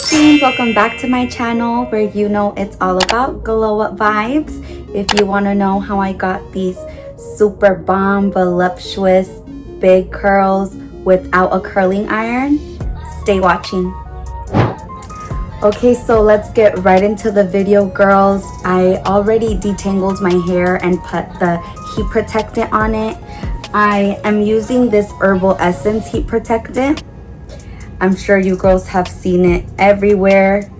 Queens, welcome back to my channel where you know it's all about glow up vibes. If you want to know how I got these super bomb voluptuous big curls without a curling iron, stay watching. Okay, so let's get right into the video, girls. I already detangled my hair and put the heat protectant on it. I am using this Herbal Essence heat protectant. I'm sure you girls have seen it everywhere.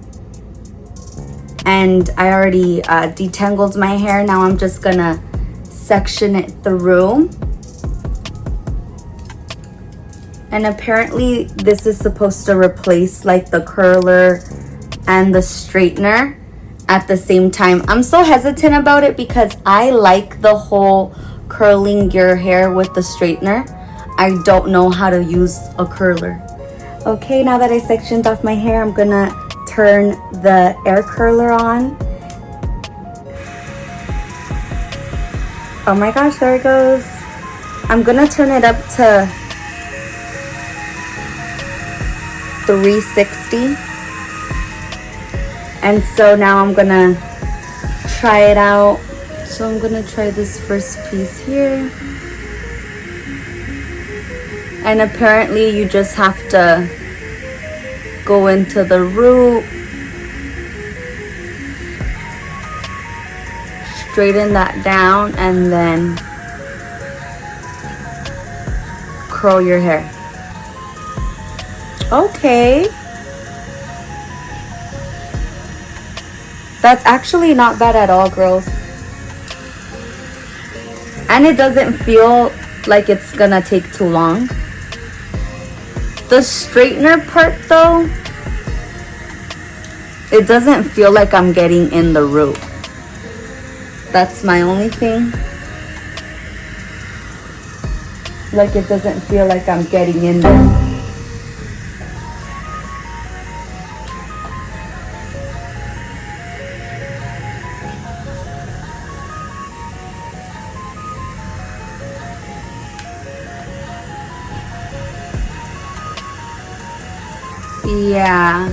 And I already detangled my hair. Now I'm just gonna section it through. And apparently this is supposed to replace like the curler and the straightener at the same time. I'm so hesitant about it because I like the whole curling your hair with the straightener. I don't know how to use a curler. Okay, now that I sectioned off my hair, I'm gonna turn the air curler on. Oh my gosh, there it goes. I'm gonna turn it up to 360. And so now I'm gonna try it out. So I'm gonna try this first piece here. And apparently you just have to go into the root, straighten that down, and then curl your hair. Okay. That's actually not bad at all, girls. And it doesn't feel like it's gonna take too long. The straightener part though, it doesn't feel like I'm getting in the root. That's my only thing. Like it doesn't feel like I'm getting in there. Yeah.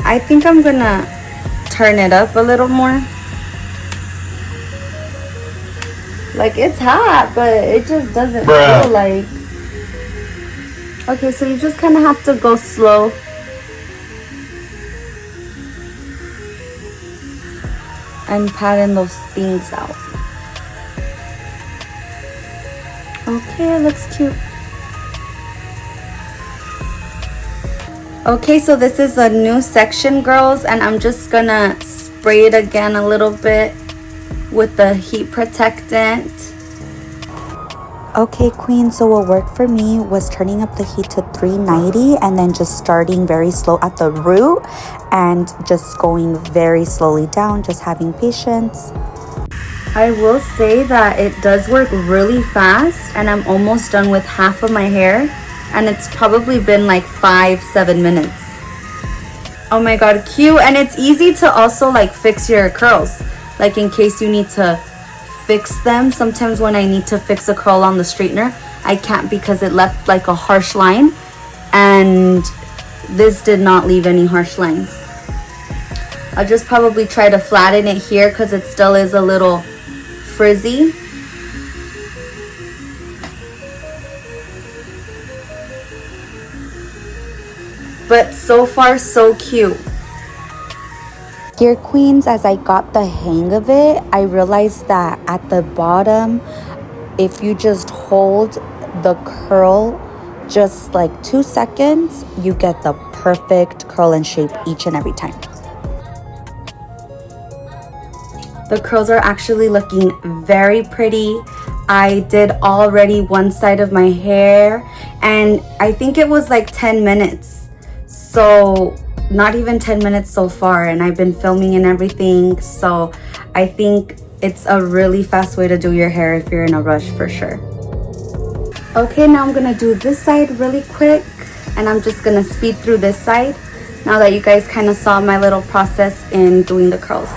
I think I'm gonna turn it up a little more. Like it's hot, but it just doesn't feel like. Okay, so you just kind of have to go slow. And patting those things out. Okay, it looks cute. Okay, so this is a new section, girls, and I'm just gonna spray it again a little bit with the heat protectant. Okay, queen, so what worked for me was turning up the heat to 390 and then just starting very slow at the root and just going very slowly down, just having patience. I will say that it does work really fast, and I'm almost done with half of my hair, and it's probably been like 5-7 minutes. Oh my god, cute. And it's easy to also like fix your curls, like in case you need to fix them. Sometimes when I need to fix a curl on the straightener, I can't because it left like a harsh line, and this did not leave any harsh lines. I'll just probably try to flatten it here because it still is a little frizzy. But so far so cute. Here, queens, as I got the hang of it, I realized that at the bottom, if you just hold the curl just like 2 seconds, you get the perfect curl and shape each and every time. The curls are actually looking very pretty. I did already one side of my hair, and I think it was like 10 minutes. So not even 10 minutes so far, and I've been filming and everything. So I think it's a really fast way to do your hair if you're in a rush, for sure. Okay, now I'm gonna do this side really quick, and I'm just gonna speed through this side now that you guys kind of saw my little process in doing the curls.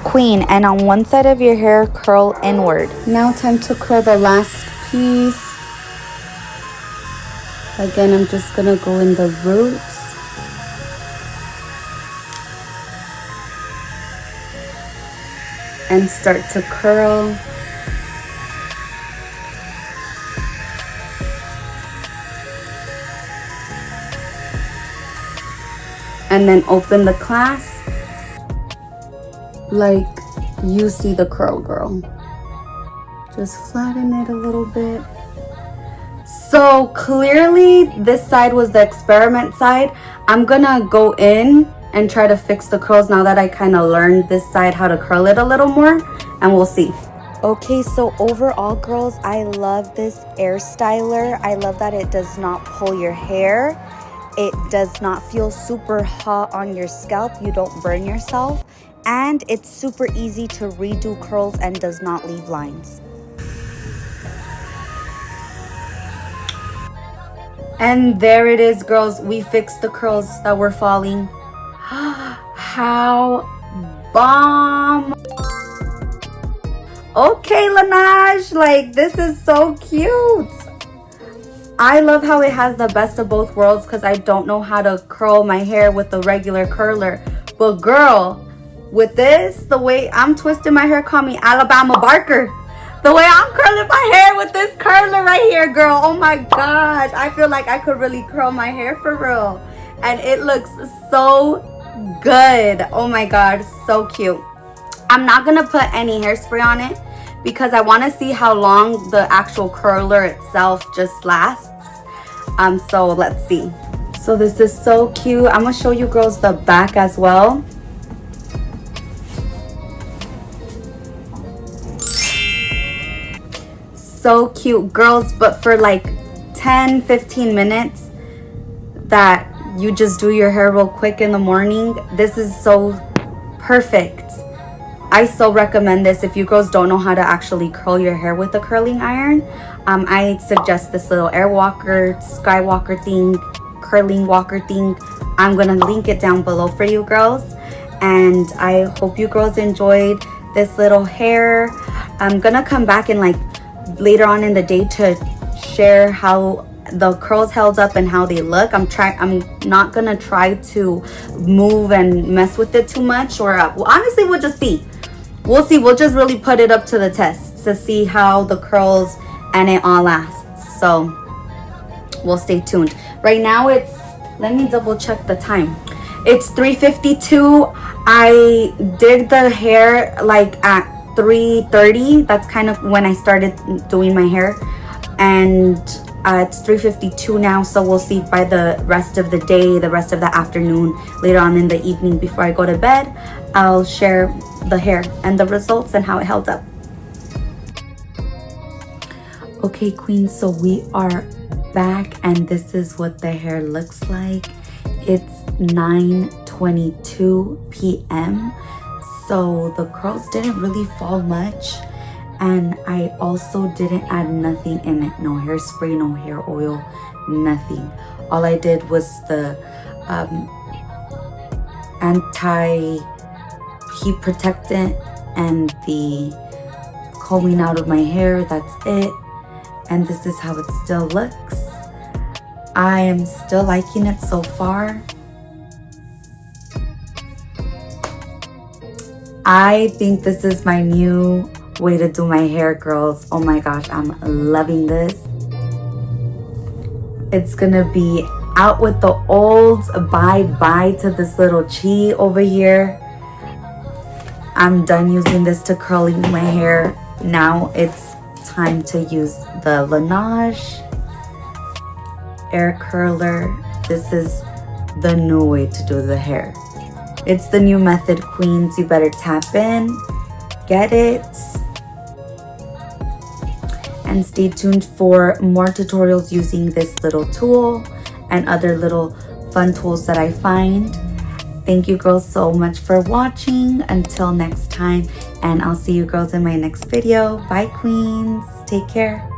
Queen, and on one side of your hair, curl inward. Now time to curl the last piece. Again, I'm just gonna go in the roots. And start to curl. And then open the clasp like you see the curl, girl. Just flatten it a little bit. So clearly this side was the experiment side. I'm gonna go in and try to fix the curls now that I kind of learned this side how to curl it a little more, and we'll see. Okay, so overall, girls, I love this hair styler. I love that it does not pull your hair. It does not feel super hot on your scalp. You don't burn yourself. And it's super easy to redo curls and does not leave lines. And there it is, girls. We fixed the curls that were falling. How bomb. Okay, Lange, like this is so cute. I love how it has the best of both worlds because I don't know how to curl my hair with the regular curler. But girl, with this, the way I'm twisting my hair, call me Alabama Barker. The way I'm curling my hair with this curler right here, girl. Oh my gosh. I feel like I could really curl my hair for real. And it looks so good. Oh my god, so cute. I'm not gonna put any hairspray on it because I want to see how long the actual curler itself just lasts. So let's see. So this is so cute. I'm gonna show you girls the back as well. So cute, girls. But for like 10-15 minutes that you just do your hair real quick in the morning, this is so perfect. I so recommend this. If you girls don't know how to actually curl your hair with a curling iron, I suggest this little air walker, skywalker thing, curling walker thing. I'm gonna link it down below for you girls, and I hope you girls enjoyed this little hair. I'm gonna come back and like later on in the day to share how the curls held up and how they look. I'm not gonna try to move and mess with it too much, or well, honestly we'll just see. We'll see. We'll just really put it up to the test to see how the curls and it all lasts. So we'll stay tuned. Right now it's, let me double check the time. It's 3:52. I did the hair like at 3:30. That's kind of when I started doing my hair. And it's 3:52 now, so we'll see by the rest of the day, the rest of the afternoon, later on in the evening before I go to bed, I'll share the hair and the results and how it held up. Okay, queens, so we are back and this is what the hair looks like. It's 9:22 p.m. so the curls didn't really fall much, and I also didn't add nothing in it. No hairspray, no hair oil, nothing. All I did was the anti-heat protectant and the combing out of my hair. That's it. And this is how it still looks. I am still liking it so far. I think this is my new way to do my hair, girls. Oh my gosh, I'm loving this. It's gonna be out with the old. Bye to this little chi over here. I'm done using this to curling my hair. Now it's time to use the Lange air curler. This is the new way to do the hair. It's the new method, queens. You better tap in, get it, and stay tuned for more tutorials using this little tool and other little fun tools that I find. Thank you girls so much for watching. Until next time, and I'll see you girls in my next video. Bye queens, take care.